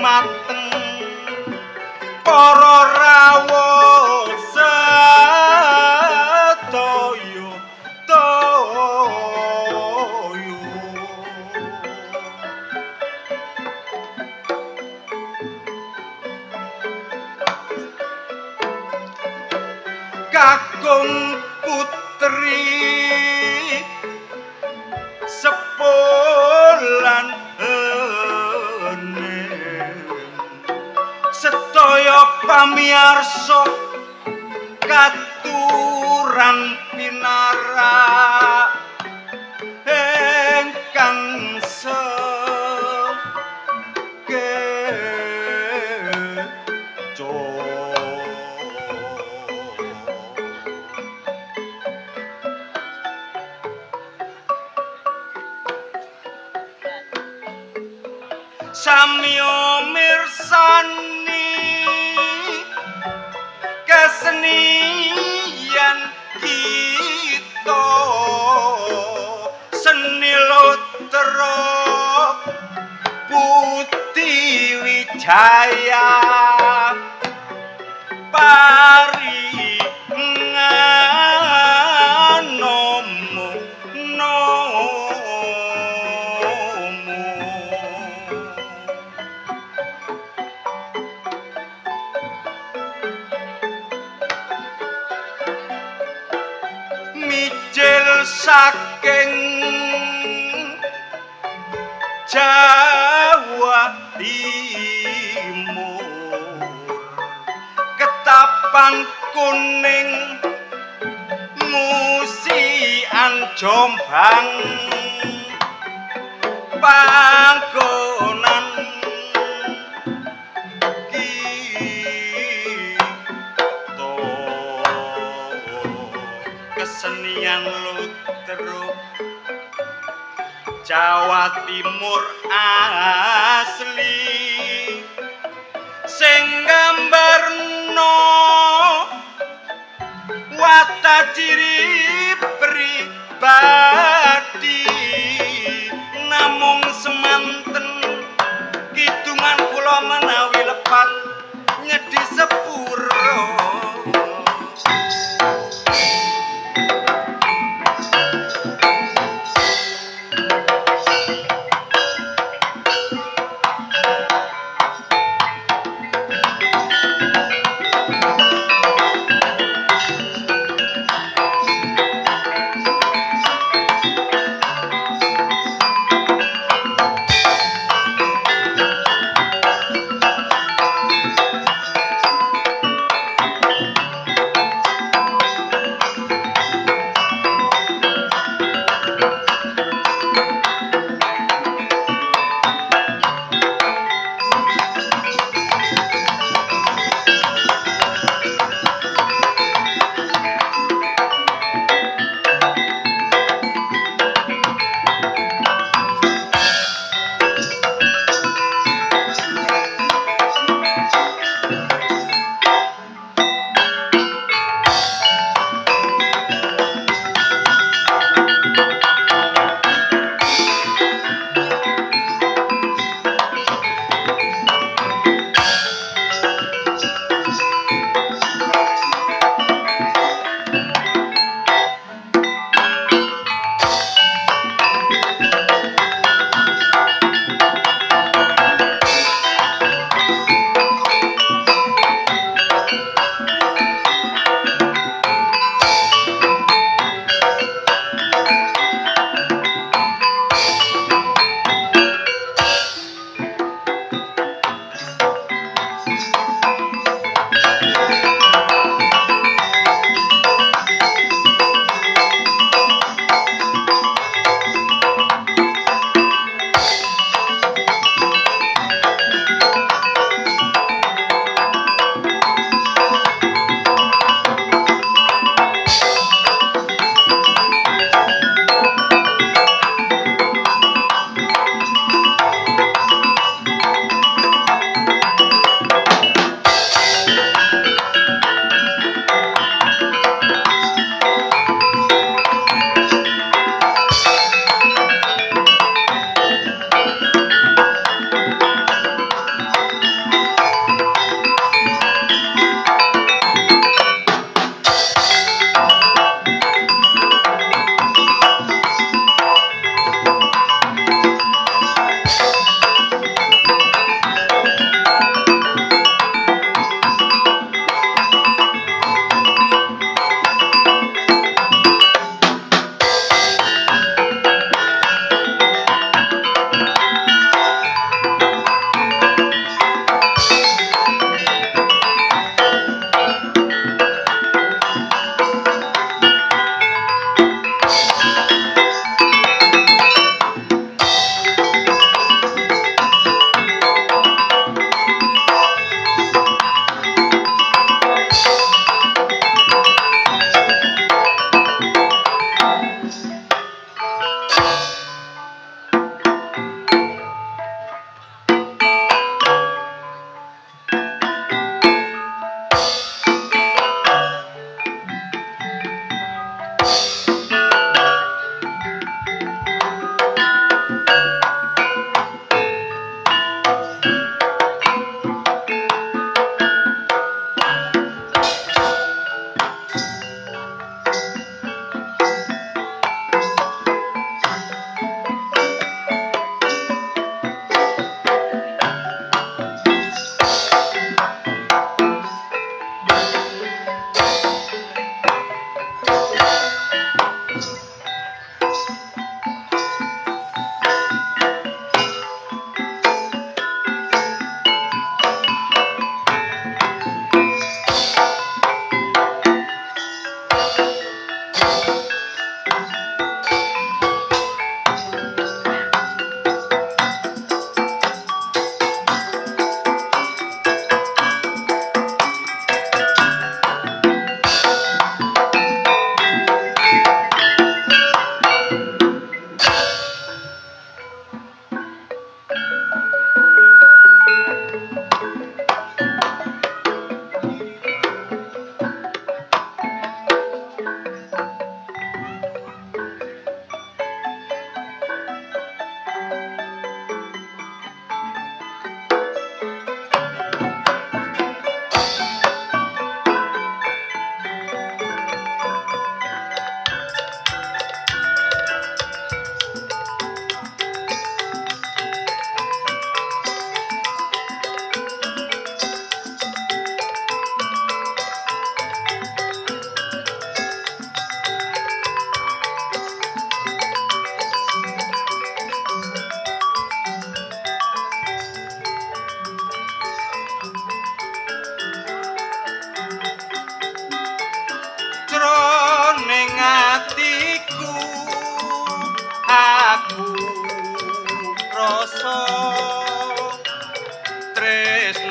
dumateng para rawuh sedaya toyo kakung putri sepulan sedaya pamiarsa katuran pinarak ingkang sekeco samya mirsani kesenian kita seni lotro putih wijaya pari nganomu mijil saking Jawa Timur ketapan kuning musian Jombang panggonan kita kesenian lutruk Jawa Timur asli sing gambarno wata ciri pribadi namung semanten kidungan kula menawi lepat nyedi sepuro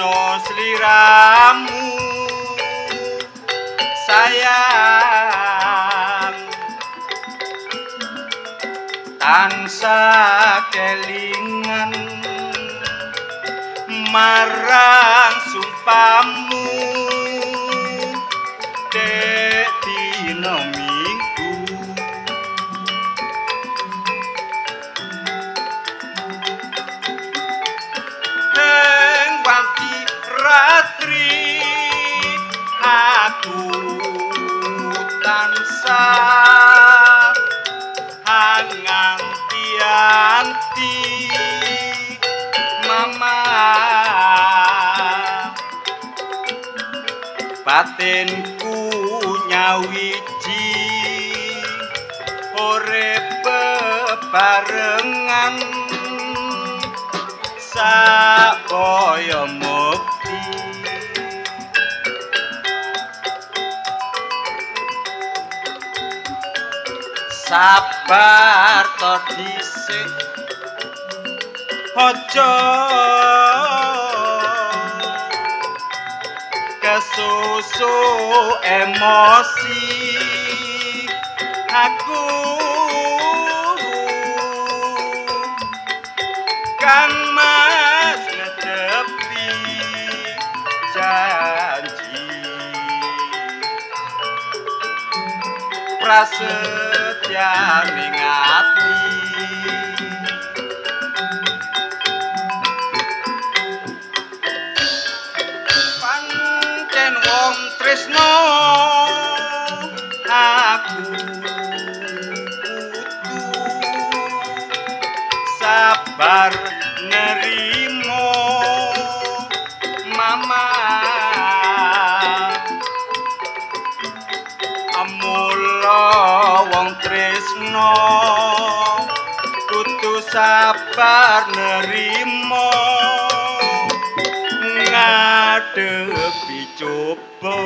tresno sliramu sayang tansah kelingan marang sumpamu dek dina minggu ing wanci ratri aku tansah anganti-anti mama batinku nyawiji urip bebarengan sakaya mukti sabar to dhisik aja kesusu emosi aku kang mas ngedepi janji prasetyaning ati pancen wong tresno aku kudu sabar nerimo mama amula wong tresno kudu sabar nerimo ngadepi coba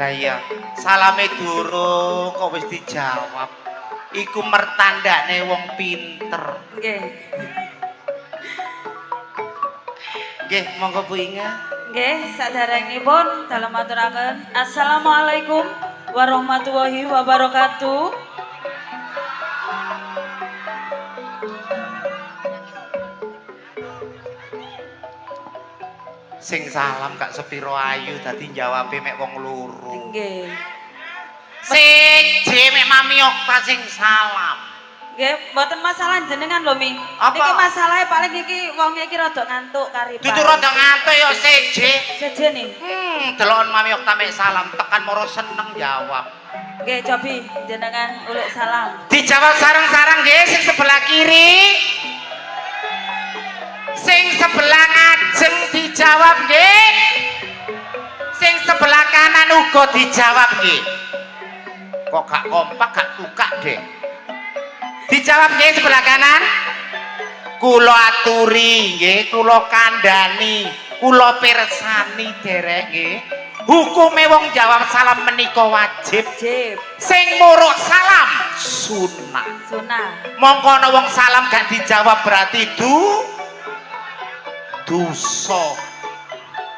Lah iya, salame durung kok wis dijawab. Iku mertandane wong pinter. Nggih. Nggih, monggo Bu Inga. Nggih, saderengipun dalem aturaken Assalamualaikum warahmatullahi wabarakatuh. Sing salam gak sepiro ayu dadi jawabe mek wong loro. Nggih. Siji mek Mami Okta sing salam. Nggih, mboten masalah jenengan lho, Mi. Apa? Niki masalahe paling iki wonge iki rada ngantuk karipan. Dudu rada ngantuk ya siji. Sejene. Delokon Mami Okta mek salam tekan moro seneng jawab. Nggih, cobi jenengan uluk salam. Dijawab sareng-sareng nggih sing sebelah kiri. Sing sebelah ngajeng dijawab nggih. Sing sebelah kanan uga dijawab nggih. Kok gak kompak gak tukak deh. Dijawab nggih sebelah kanan. Kula aturi nggih, kula kandhani, kula pirsani derek nggih. Hukume wong jawab salam menika wajib. Wajib. Sing muruk salam sunah. Sunah. Mongko ana wong salam gak dijawab berarti dosa.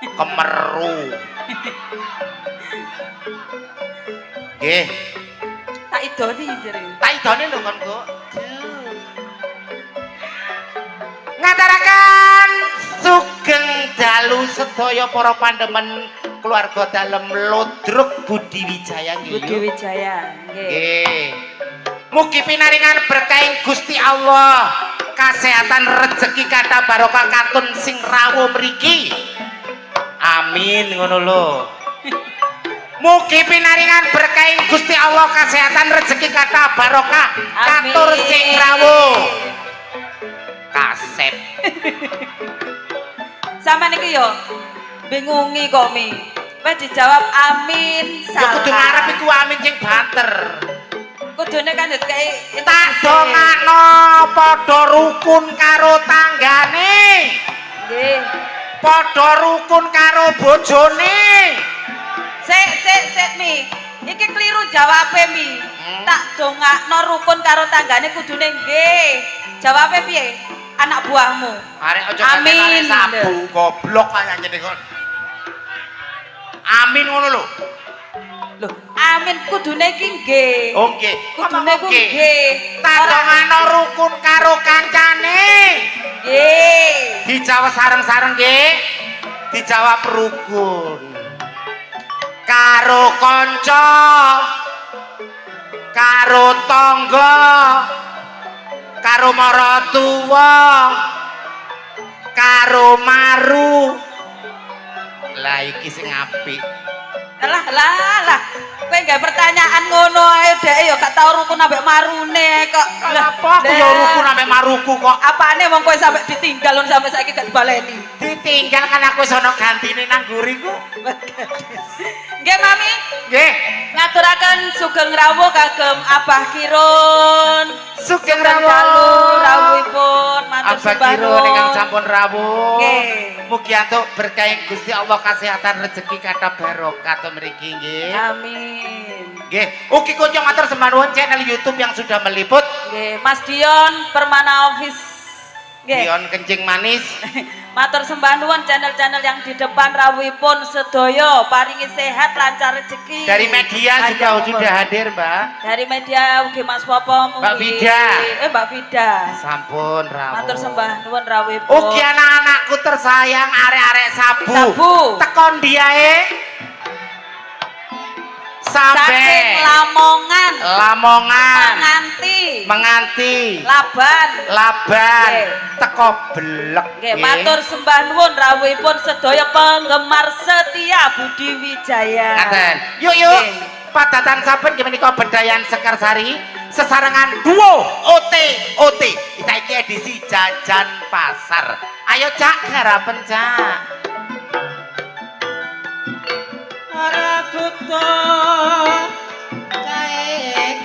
Kemeru. Nggih. Tak idoni jere. Tak idone lho kon kok. Ngataraken sugeng dalu sedaya para pandemen keluarga dalem Lodruk Budi Wijaya nggih. Budi Wijaya. Nggih. Nggih. Mugi pinaringan berkahing Gusti Allah, kesehatan rezeki kata barokah katun sing rawuh mriki. Amin ngono lho. Mugi pinaringan berkahing Gusti Allah, kesehatan rezeki kata barokah katur sing rawuh. Kasep. Sampeyan iki yo bingungi kok, Mi. Wis dijawab amin. Ya kudu ngarep iku amin sing banter. Kudune kan dikai Tak dongakno padha rukun karo tanggane. Nggih. Padha rukun karo bojone. Sik, Mi. Iki keliru jawabe, Mi. Tak dongakno rukun karo tanggane kudune nggih. Jawabe piye? Anak buahmu. Arek aja Amin. sabu goblok kaya ngene kok. Amin ngono lho. Loh, amin kudune iki nggih. Oh nggih. Kudune ku nggih. Tak dongakno rukun karo kancane. Nggih. Dijawab sareng-sareng nggih. Dijawab rukun. Karo kanca. Karo tangga. Karo maratuwa. Karo maru. Lah iki sing apik. Lah. Kowe gak pertanyaan ngono ae dhek ya gak tau rukun ambek marune kok. Apa aku ya rukun ambek maruku kok. Apane wong kowe sampe ditinggal sampe saiki gak dibaleni. Ditinggal kan aku wis ana gantine nang nguriku. Nggih, Mami. Nggih. Ngaturaken sugeng rawuh kagem Abah Kirun. Sugeng dalu rawuhipun matur Abah sembah Kirun ingkang sampun rawuh. Nggih. Mugi antuk berkahing Gusti Allah, kesehatan rezeki kata barokah to mriki nggih. Amin. Nggih. Ugi kunjung matur sembah nuwun channel YouTube yang sudah meliput. Nggih, Mas Dion Permana Office. Nggih. Dion Kencing Manis. Matur sembah nuwun channel-channel yang di depan rawuhipun sedaya paringi sehat lancar rezeki. Dari media juga sudah hadir, Mbak. Dari media ugi Mas Popo Mbak Vida. Mbak Vida. Sampun rawuh. Matur sembah nuwun rawuhipun. Ugi anak-anakku tersayang arek-arek sabu. Sabu. Tekon diae. Saking Sampai Lamongan. Menganti. Laban. Laban. Teko blek. Nggih, matur sembah nuwun rawuhipun sedaya penggemar setia Budi Wijaya. Ngaten. Yuk. Nggih. Padatan saben menika Bedayan Sekarsari sesarengan duo OT. Saiki edisi jajan pasar. Ayo Cak garapen Cak. Ora buta cae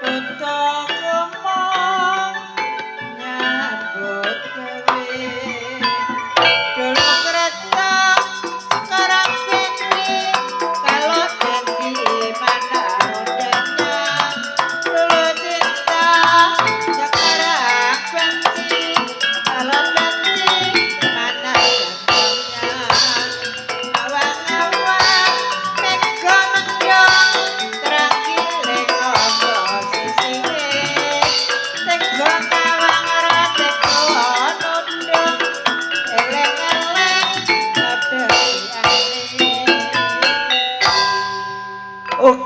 buta kumong nyambut gawe dulu kereta karang pini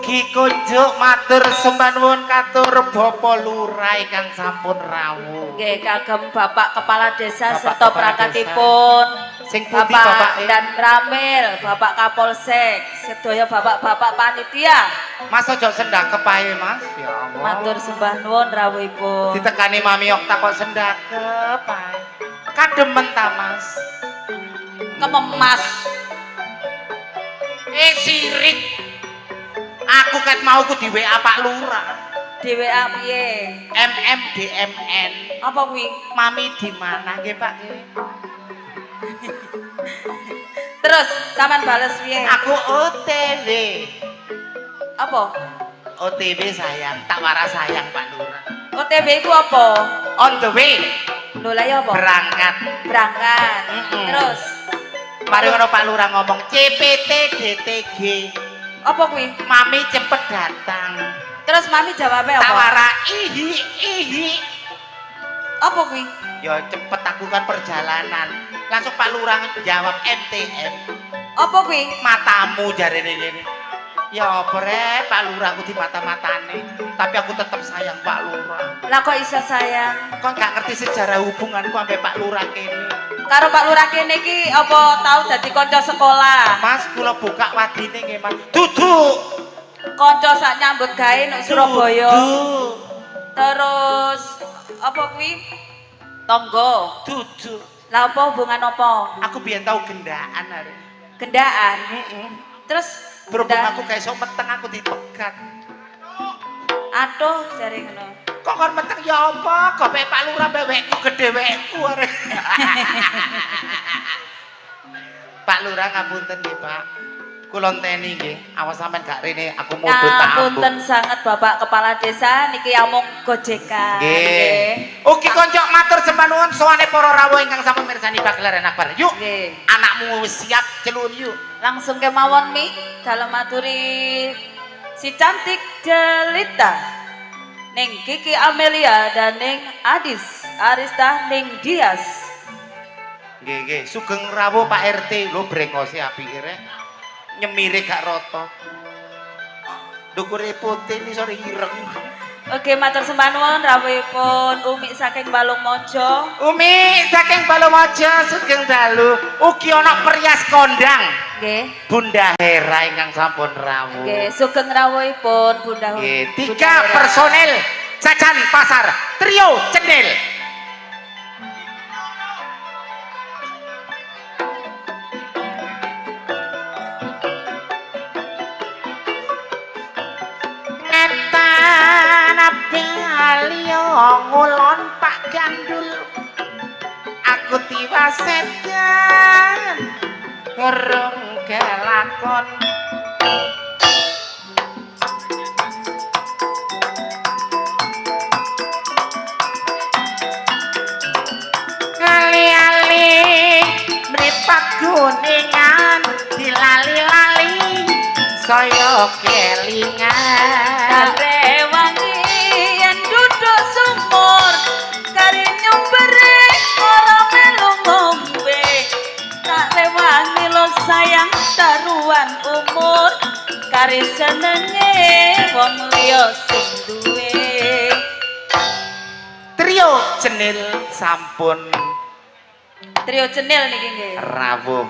Ugi kunjuk matur sembah nuwun katur Bapak Lurah ingkang sampun rawuh. Nggih kagem Bapak Kepala Desa Bapak serta Kepala perangkatipun. Sing pundi Bapak bapake? dan Ramil, Bapak Kapolsek, sedaya bapak-bapak panitia. Mas aja sendakep ae, Mas. Ya Allah. Matur sembah nuwun rawuhipun. Ditekani Mami Okta kok sendakep ae. Kademen ta, Mas? Kememas. Sirik. Aku ket mau ku di WA Pak Lurah. Di WA piye? MMDMN. Apa kuwi? Mami di mana nggih, Pak? Terus sampean bales piye? Aku OTW. Apa? OTW sayang, tak waras sayang Pak Lurah. OTW itu apa? On the way, Lho lah ya apa? berangkat. Berangkat. Mm-mm. Terus Mari ngono Pak Lurah ngomong CPT DTG. apa kuwi? Mami cepet datang. Terus mami jawabnya apa? Tawara ihi. Apa kuwi? Ya cepet aku kan perjalanan. Langsung Pak Lurah jawab MTM. Apa kuwi? Matamu jarene ngene. Ya apa rek, Pak Lurah aku di mata-matane. Tapi aku tetap sayang Pak Lurah. Lah kok iso sayang? Kok gak ngerti sejarah hubunganku sampai Pak Lurah kene. Karo Pak Lurah kene iki apa tau dadi kanca sekolah? Mas kula buka wadine nggih Mas. Duduk. Kanca sak nyambut gawe nek Surabaya. Duduk. Terus apa kuwi? Tonggo. Duduk. Lah apa hubungan apa? Aku biyen tau gendaan arek. Gendaan. Heeh. Terus Berhubung gendaan. aku gak iso meteng aku dipegat. Aduh jare ngono. Kok kon meteng ya apa? Gope Pak Lurah wewekku gedhe wekku arek. Pak Lurah ngapunten nggih, Pak. Kula enteni nggih. Awas sampean gak rene aku mudhun tak ambung. Ngapunten sanget Bapak Kepala Desa niki amung gojekan. Nggih. Ugi konco matur sembah nuwun sowane para rawuh ingkang sampun mirsani pagelaran akbar. Yuk. Nggih. Anakmu wis siap celun yuk. Langsung kemawon Mi dalam maturi si cantik jelita Ning Kiki Amelia dan Ning Adis Arista Ning Dias. Nggih, sugeng rawuh Pak RT lho brengose apike rek. Nyemire gak rata. Ndukure putih ini sore ireng. Oke, matur sembah nuwun rawuhipun Umi saking Balungmojo. Umi saking Balomojo sugeng dalu. Ugi ana perias kondang. Nggih. Bunda Hera ingkang sampun rawuh. Nggih, sugeng rawuhipun Bunda. Nggih, Bunda 3 Hera. personel Jajan Pasar Trio Cendil. Ngetan apialio ngulon Pak Gandul. Aku tiwasedan urung kelakon. Kali-ali mripat kuningan dilali-lali saya kelingan. Rewangi yen duduk sumur kari nyumbere ora melu ngombe. Tak rewangi lo sayang taruhan umur kari senenge wong liya sing duwe. Trio Cenil sampun Trio Cenil niki nggih. rawuh.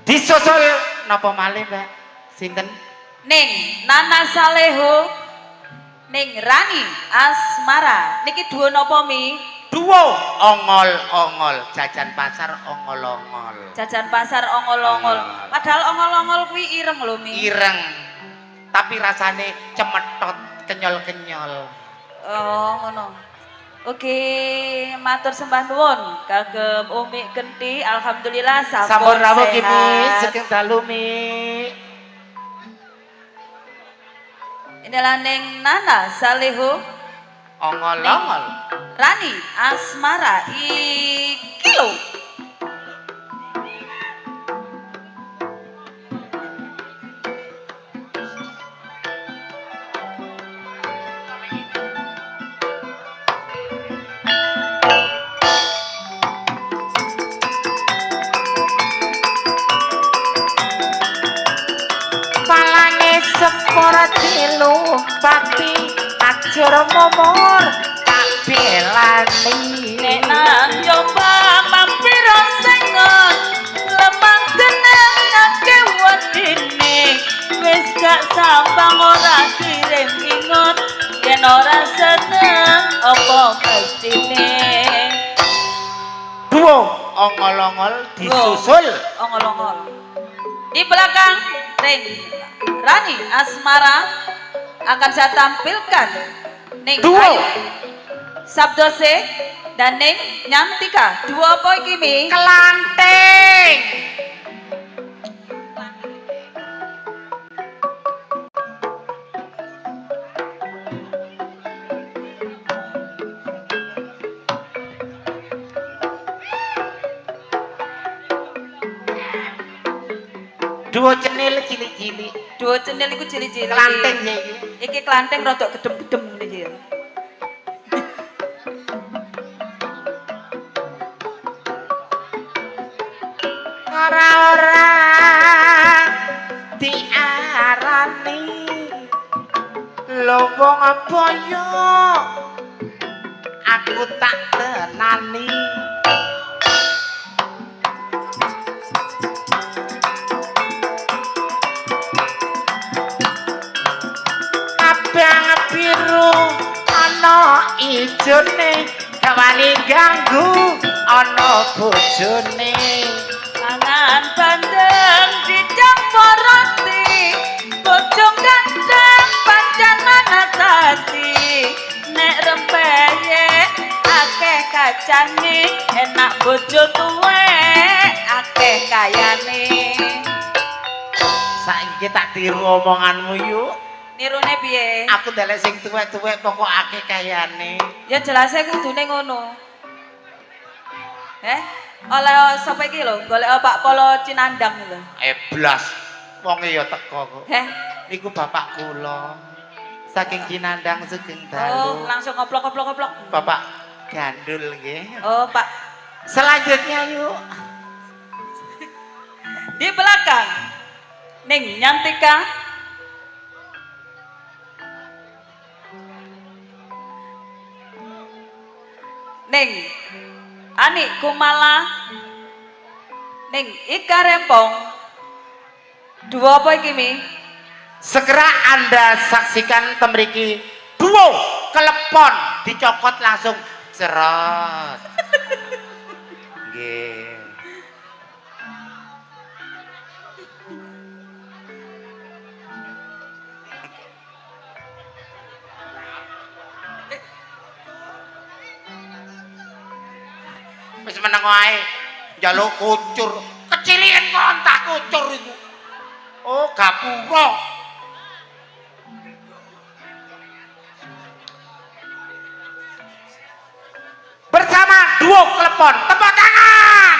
Disusul napa malih, Mbak? Sinten? Ning Nana Saleho ning Rani Asmara. Niki duo napa Mi? Duo ongol-ongol jajan pasar ongol-ongol. Jajan pasar ongol-ongol. Ongol. Padahal ongol-ongol kuwi ireng lho Mi. Ireng. Tapi rasane cemetot kenyol-kenyol. Oh, ngono. Oke, matur sembah nuwun kagem Umi Genti. Alhamdulillah Sampun rawuh ki Mi, sehat. sugeng dalu Mi. Inilah ning Nana Saleho Ongol-ongol. Rani Asmara iki lho. Palane sepi para dilumpati ajur momor kabelani nek nang jombang mampir sengon lemang kenang ngake wadine wis gak sambang ora kirim ingot yen ora seneng apa mestine duo ongol-ongol disusul ongol-ongol di belakang ring Rani Asmara akan saya tampilkan Ning duo Ayu Sabdose dan Ning Nyantika duo apa iki Mi? kelanting duo cenil cilik-cilik Duo cenil iku cilik-cilik kelanting ya iki iki kelanting rodok gedem-gedem ngene iki ya. ora-ora diarani lho wong apa yo aku tak tenani abang biru ana ijone kawani ganggu ana bojone Angan bandeng dicampur roti bojong gandeng pancen manasati nek rempeye akeh kacane enak bojo tuwe akeh kayane saiki tak tiru omonganmu yuk nirune piye aku ndelek sing tuwek-tuwek pokok akeh kayane ya jelas kudune ngono oleh sapa iki lho golek Pak Polo Cinandang lho blas wonge ya teko kok niku bapak kula saking Cinandang Sugeng Dalu langsung ngoplok bapak gandul nggih Pak selanjutnya yuk di belakang Ning Nyantika Ning Ani Kumala Ning Ika Rempong dua apa iki Mi? segera anda saksikan temriki duo kelepon dicokot langsung cerot nggih wis meneng wae njaluk kucur kecilian kontak kucur itu oh gapura bersama duo klepon tepuk tangan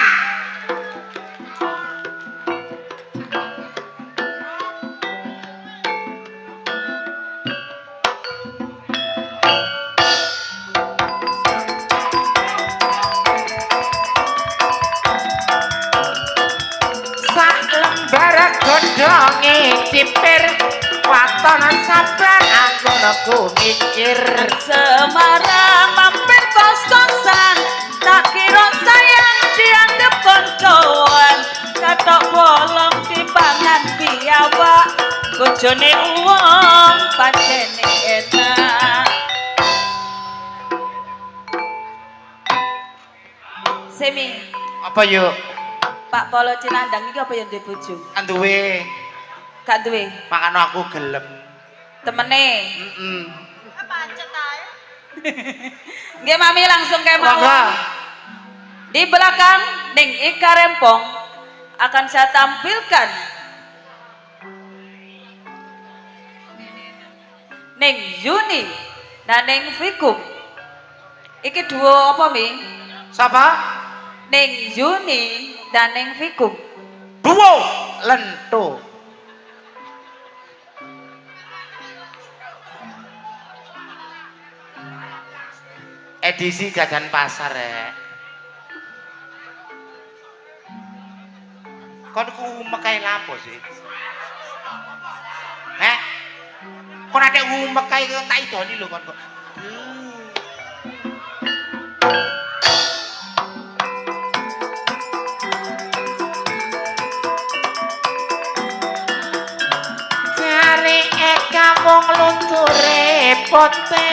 godhonge cipir waton sabar anggonaku mikir Semarang mampir kos-kosan tak kira sayang dianggap koncoan katok bolong dipangan biawak bojone uwong pancene enak Semi apa yuk Pak Polo Cinandang iki apa yang duwe bojo? Duwe. Gak duwe. Makane aku gelem. Temene. Pancet ae. Nggih Mami langsung kemawon. Di belakang Ning Ika Rempong akan saya tampilkan Ning Yuni dan Ning Fikum. Iki duo apa Mi? Siapa? Ning Yuni dan Ning Fikum. Duo lento. Edisi jajan pasar ya. Kon ku mekai lapo sih? Kon nek umek kae tak idoni lho kon kok. Jare eka wong lunture pote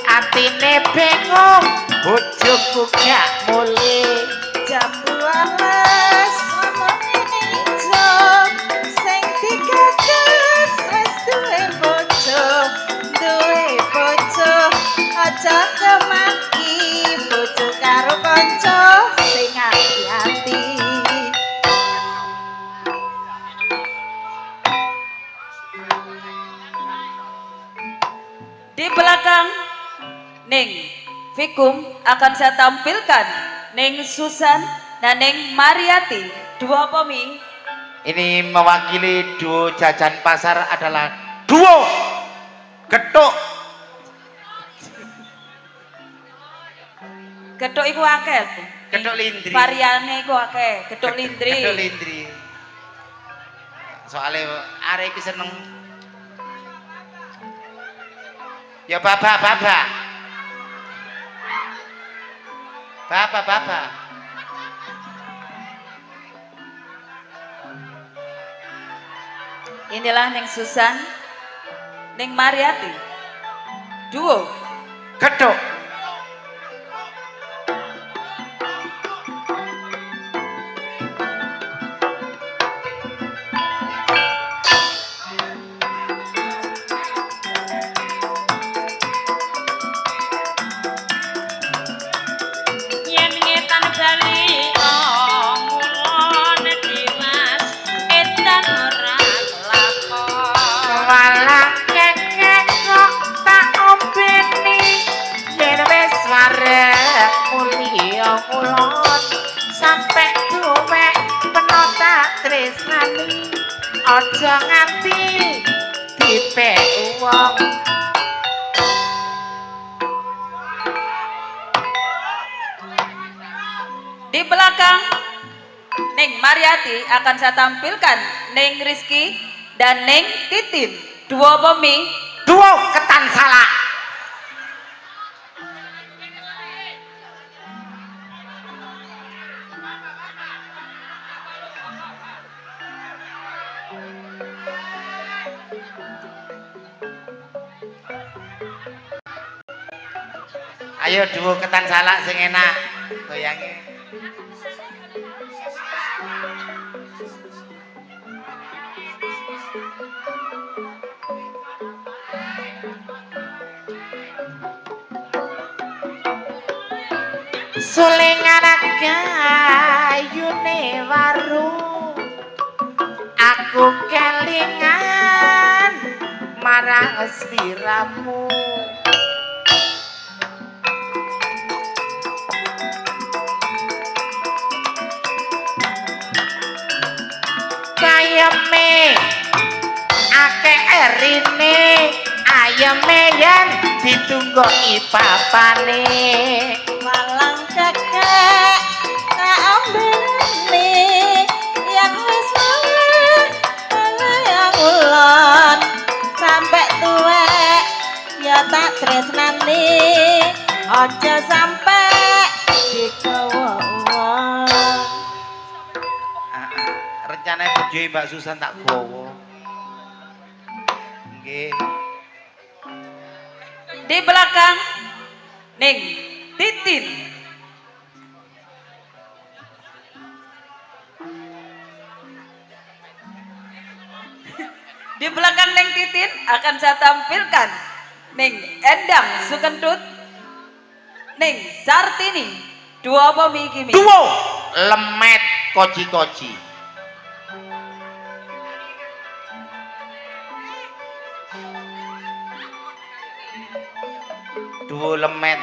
atine bengong bojoku gak mulih Jambu alas omongane ijo sing digagas wis duwe bojo aja kemaki bojo karo kanca sing ati-ati di belakang Ning Fikum akan saya tampilkan Ning Susan dan Ning Mariati. Duo apa Mi? Ini mewakili duo jajan pasar adalah duo Getuk. Getuk iku akeh. Getuk Lindri. Variane iku akeh. Getuk Lindri. Getuk Lindri. Soale arek iki seneng ya baba. Inilah Ning Susan, Ning Mariati. Duo Getuk. Yen ngetan bali ngulon dimas edan ora lakon. Walang kekek kok tak ombeni yen wis wareg mulya kulon sampe tuwek penota tresnani aja nganti dipek wong. di belakang Ning Mariati akan saya tampilkan Ning Rizky dan Ning Titin. Duo apa Mi? Duo ketan salak. Ayo duo ketan salak sing enak goyange. Sulingan gayune warung aku kelingan marang sliramu. Ayeme akeh erine ayeme yen ditunggoki papane Malang kakek kaombene yang wis yang ulon sampai tuwek ya tak tresnani aja sampai digawa uang. Rencana bojoe Mbak Susan tak gowo. Nggih. Di belakang Ning Titin. Di belakang Ning Titin akan saya tampilkan Ning Endang Sukentut, Ning Sartini. Duo apa Mi iki Mi? Duo lemet koji-koji. Duo lemet.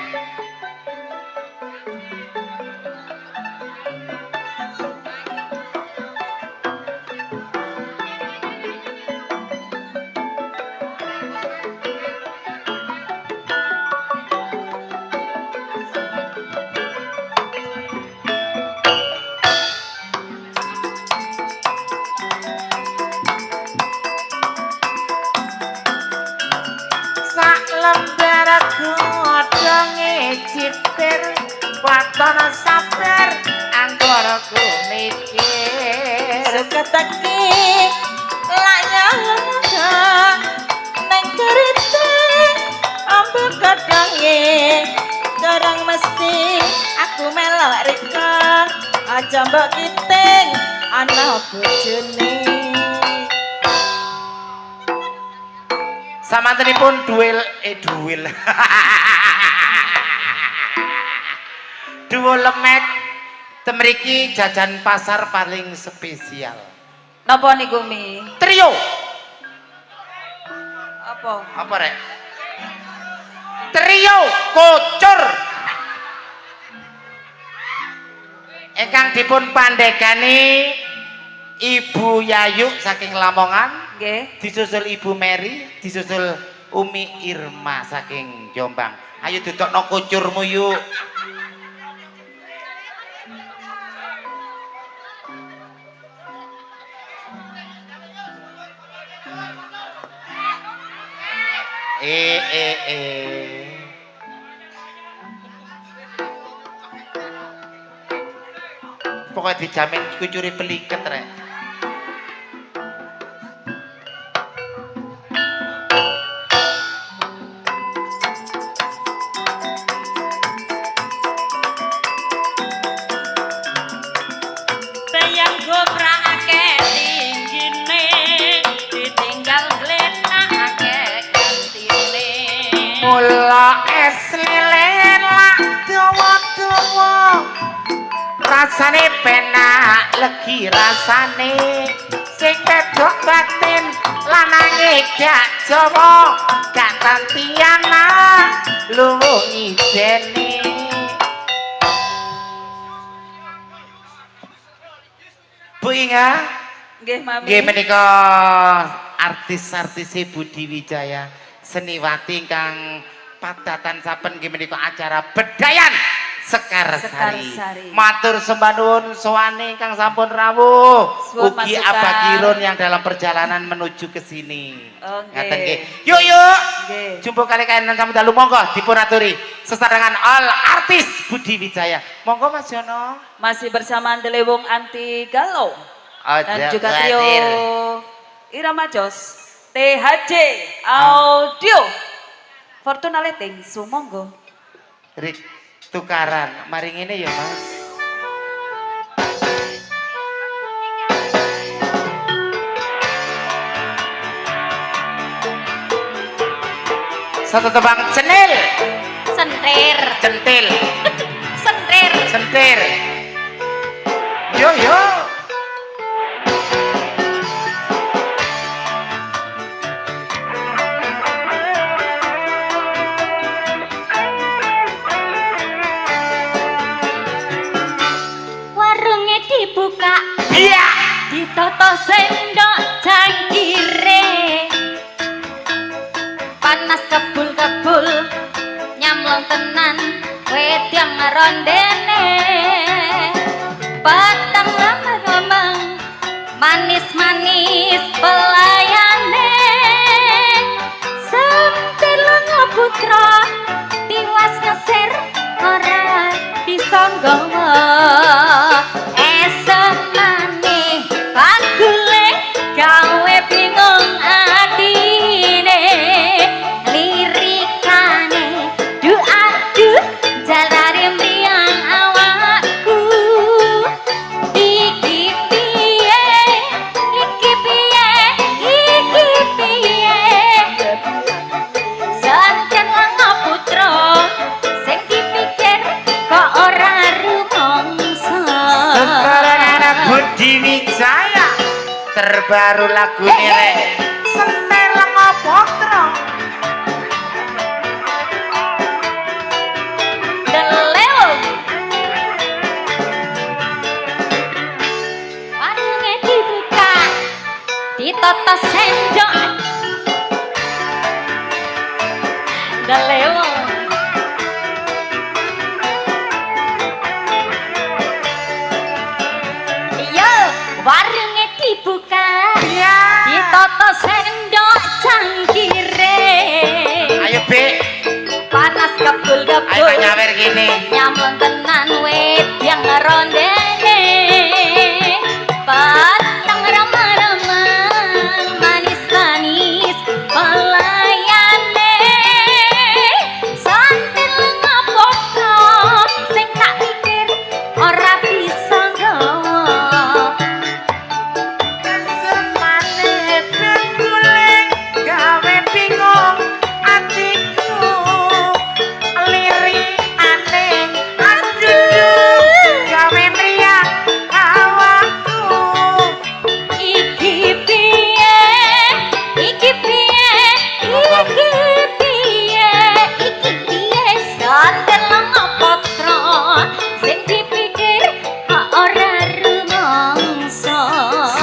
pikir suka teki lanya neng keriting ambil kadange garang mesti aku melok rika aja mbak kiting anak bojone samantenipun duel duel lemek temriki jajan pasar paling spesial napa niku Mi? trio Apa rek trio kocur ingkang dipun pandegani Ibu Yayu saking Lamongan nggih disusul Ibu Mary disusul Umi Irma saking Jombang ayo dudukno kucurmu yuk pokoknya dijamin kucuri peliket rek sayang gobrakake tinggine ditinggal glenakake gantine mula es lilin lak dawa-dawa rasane penak legi rasane sing kedok batin lanange gak Jawa gak tantiana luwih ngijeni Bu Inga nggih Mami nggih menika artis-artis Budi Wijaya seniwati ingkang padatan saben nggih menika acara bedayan Sekarsari. Matur sembah nuwun sowane ingkang sampun rawuh. Suwun Ugi masukan. Abah Giron yang dalam perjalanan menuju ke sini. Oke. Ngaten nggih. Yuk yuk. Nggih. Jumpa kali kaenan sampe dalu monggo dipun aturi sesarengan all artis Budi Wijaya. Monggo Mas Yono. Masih bersama Delewung Anti Galau dan Ojo juga khawatir. trio Irama Jos THJ Audio Fortuna Leting sumonggo Rik tukaran mari ngene ya Mas. Satu tebang cenil sentir centil sentir sentir yo yo warunge dibuka iya ditoto sendok jangkire panas kebul-kebul nyamlong tenan wedang rondene batang lamang manis-manis pelayane sentil putra tiwas ngeser ora disanggawa esemane pagule gawe bingung adine lirikane du jalare mriyang awakku iki piye iki piye iki piye Sanjan Langa Putra sing dipikir kok ora rumangsa Sekarang Budi Wijaya terbaru lagu rek Sentel Ngopotro Deleo warunge dibuka ditata sendok Deleo iya warunge dibuka iya ditata sendok cangkire ayo Bek panas kebul-kebul ayo tak nyawer gini nyamleng tenan wit yang rondene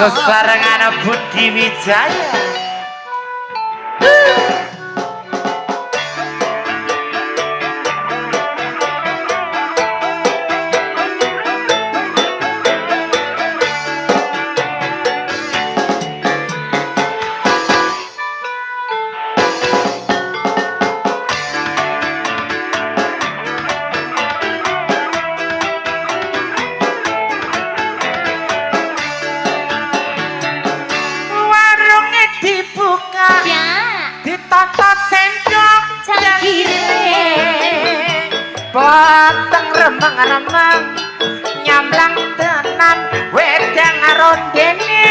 sesarengan Budi Wijaya. Batang remang-remang nyamblang tenan wedang rondene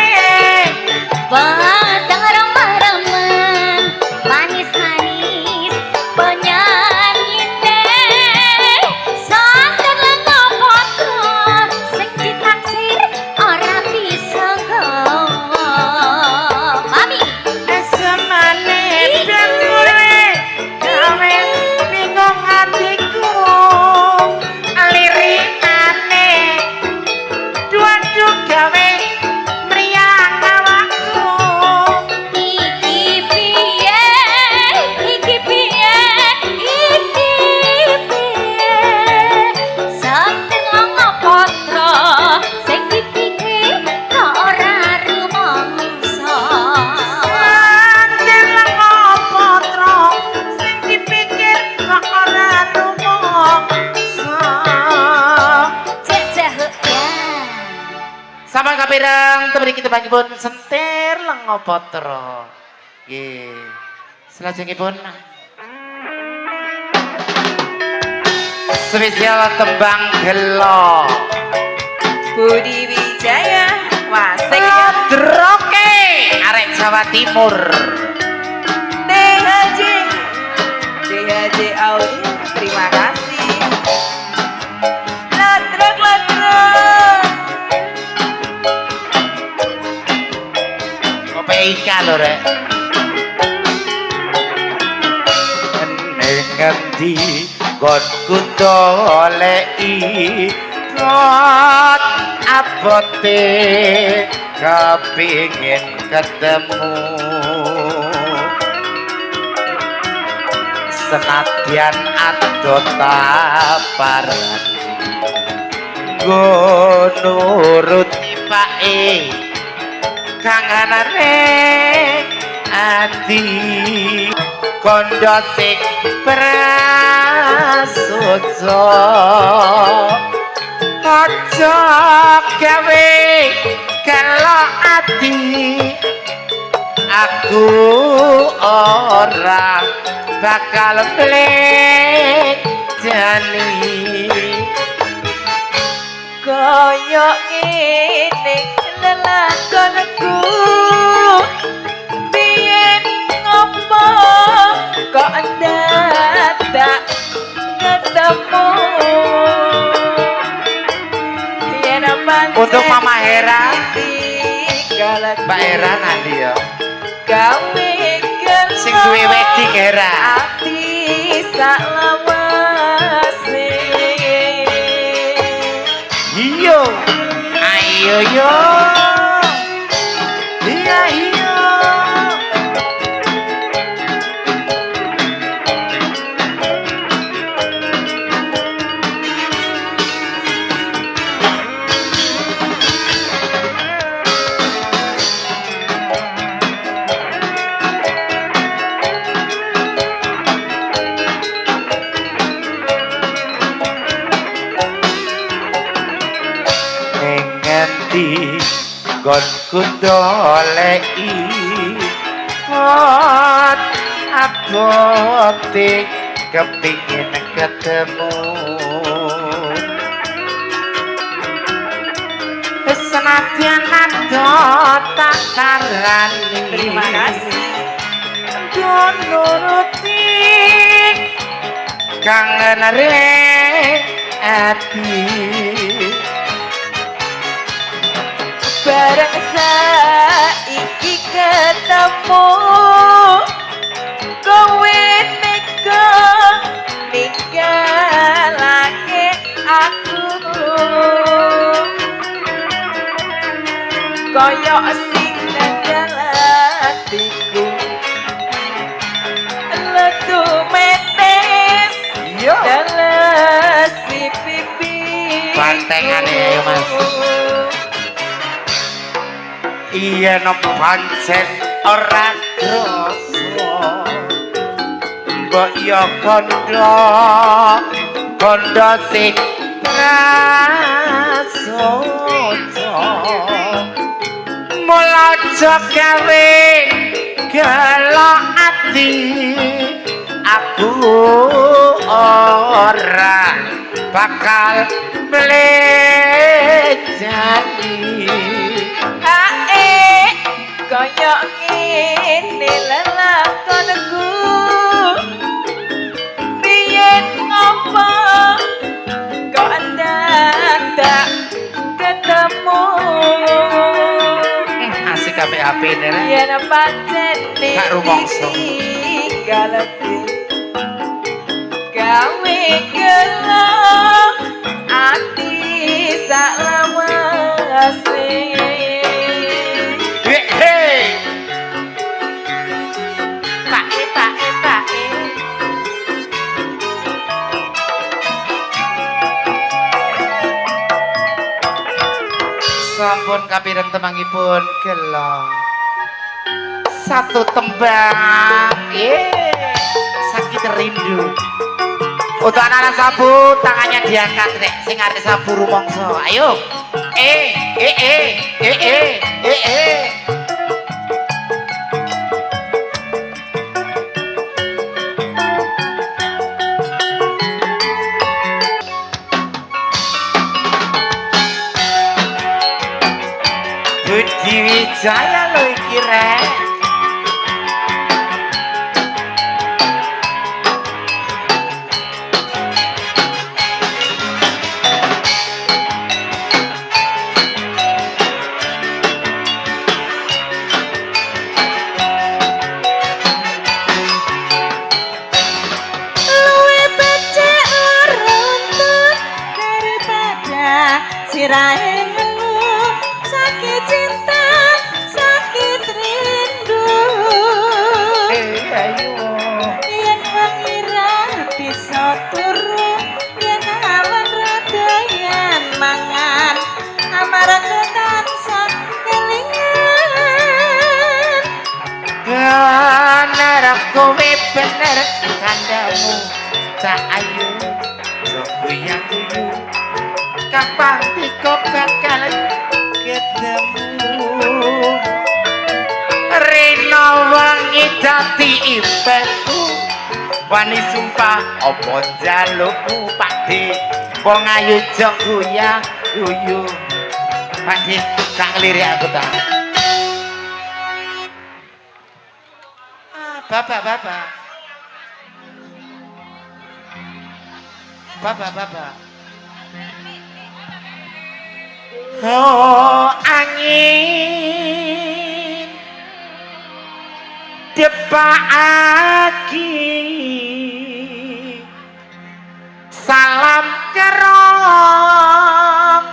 Batang remang-remang manis-manis penyanyine santen lenga potro sing ditaksir ora bisa gawa mami semane penure gawe bingung hatiku lirikane duadu gawe mriyang awakku iki piye iki piye iki piye santen lenga potro sing dipikir kok ora rumangsa santen lenga potro sing dipikir kok ora rumangsa. jejeh ya Sama kapirang temeri kita pun sentir lenga potro. Nggih. Selajengipun spesial tembang gelo. Budi Wijaya Wasik Droke arek Jawa Timur. DHJ Audio terima kasih Ladruk Kopi ikan lho rek. Ning ngendi gonku doleki rot abote kepingin ketemu senadyan adot taparan nggo nuruti pake kangenane ati kondo sing prasojo aja gawe kelo ati aku ora bakal jani Kaya ngene lelakonku biyen ngopo kok dadak ketemu yen untuk Mama Hera galat Mbak Hera nanti ya gawe sing duwe wedding Hera ati saklawase iyo ayo yo iya iyo ngendi gonku doleki pot abote kepingin ketemu senadyan adot takarani terima kasih don nuruti kangenane ati bareng saiki ketemu kowe nega ninggalake aku kaya sing nandal atiku letu metes dalas si pipi bantengane ayo Mas iya no pancen ora kroso mbok yo kondo sing prasojo mulaja gawe gelo ati aku ora bakal mlejani ae kaya ngene lelakonku biyen ngopo kok ndak ketemu asik ape-ape nih yen pancen Kak rumangsa. galati gawe gelo ati saklawase hei Pak sampun kapireng temangipun gelo satu tembang sakit rindu untuk anak-anak sabu tangannya diangkat nek sing arep sabu rumangsa ayo Budi Wijaya lho iki rek luwe becek runtut daripada sirahe ngeluh sakit cinta sakit rindu ayo yen wengira bisa turu yen awan radayan mangan amarga tansah kelingan bener kowe bener kandamu tak ayu yang kuyu kapan tiko bakal ketemu Rino wangi dadi impeku wani sumpah opo jalukmu pakde wong ayu jok guyah guyu pakde tak ngelirik aku tak Bapak. Oh angin depaki salam kerong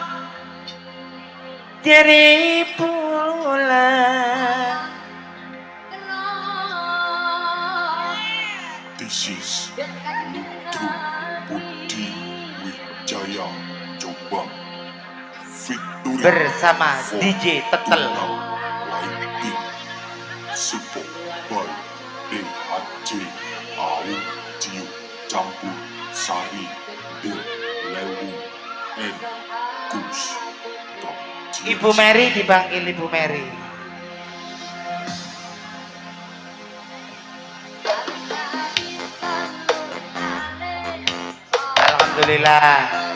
dari bulan This is Lutru Budi Wijaya Jombang Victory bersama DJ Tetel Lighting Support by DHJ Audio Campur Sari The Lewu and Gus Ibu Mary dipanggil Ibu Mary. Alhamdulillah.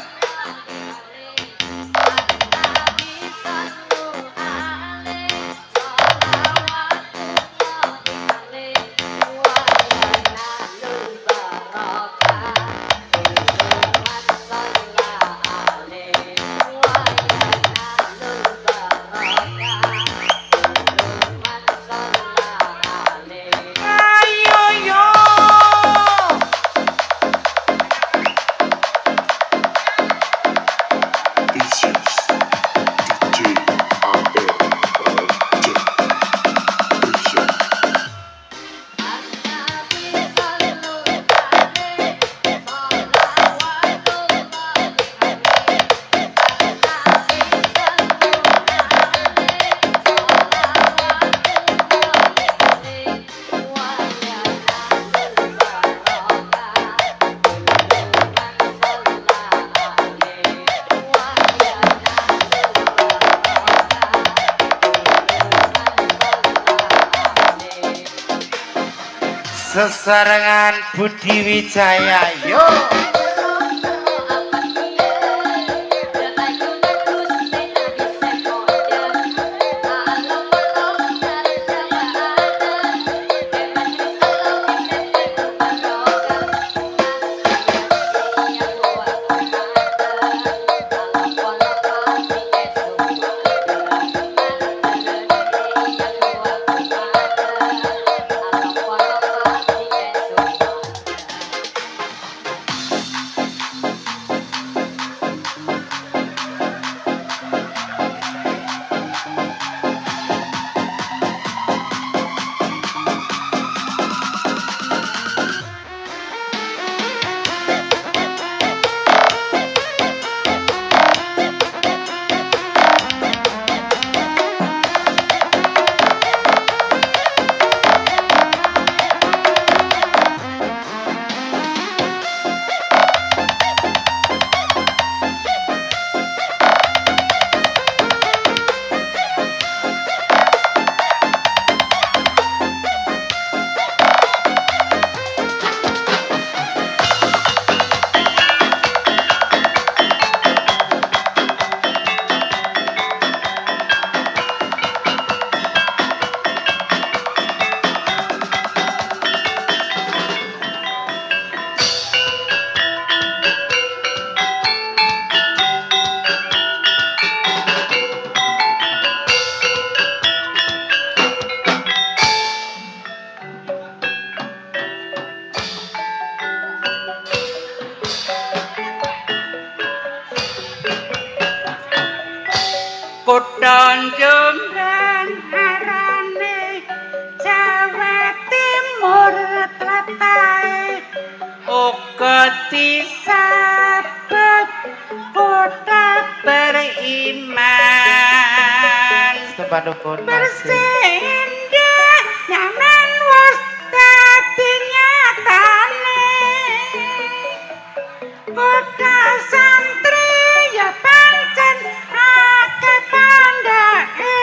sesarengan Budi Wijaya yo. Kutha Jombang arane Jawa Timur tlatah uga disebut kutha beriman. Sepanupun Bersih indah nyaman wis dadi nyatane. Kutha santri ya pancen akeh pandake.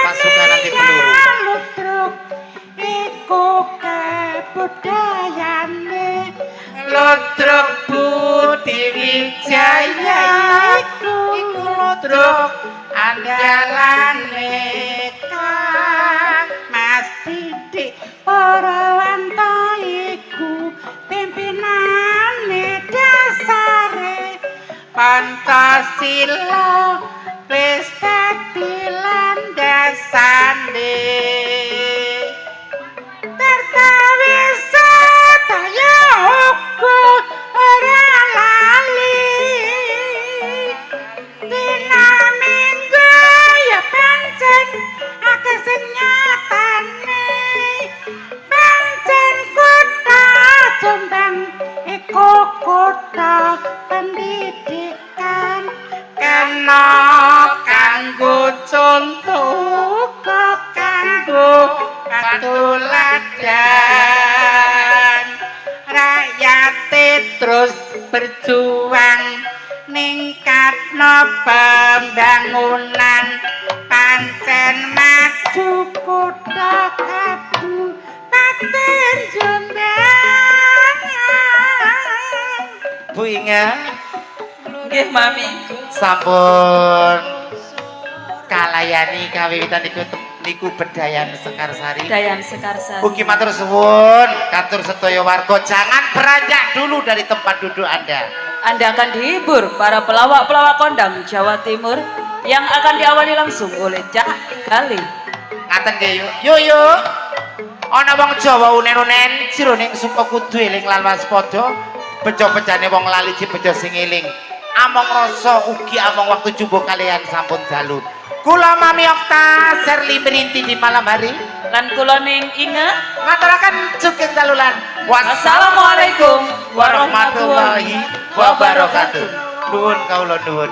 Pasukan anti peluru. Lutruk iku kabudayane. Ludruk Budi Wijaya iku ludruk andalane Kang Mas Didik Parawanto iku pimpinane dasare Pancasila wis dadi landasane. tertawi sedaya uga ora lali dina minggu ya pancen akeh sing nyatane pancen kutha Jombang iku kutha pendidikan Kena kanggo contoh kanggo katuladan rakyate terus berjuang ningkatno pembangunan pancen maju kutha Kabupaten Jombang. Bu Inga Nggih, Mami. sampun kalayani kawiwitan niku Bedayan Sekarsari. Dayan Sekarsari. Mugi matur suwun katur sedaya warga jangan beranjak dulu dari tempat duduk Anda. Anda akan dihibur para pelawak-pelawak kondang Jawa Timur yang akan diawali langsung oleh Cak Gali. Ngaten nggih yo. Ana wong Jawa unen-unen jroning suka kudu eling lan waspada. Bejo-bejane wong lali bejo sing eling. Among rasa ugi among waktu jumbo kalian sampun dalu. Kula Mami Okta Serli Merinti di malam hari Lan kula ning Inge. ngaturaken sugeng dalulan. Wassalamualaikum warahmatullahi wabarakatuh. Nuwun kawula nuwun.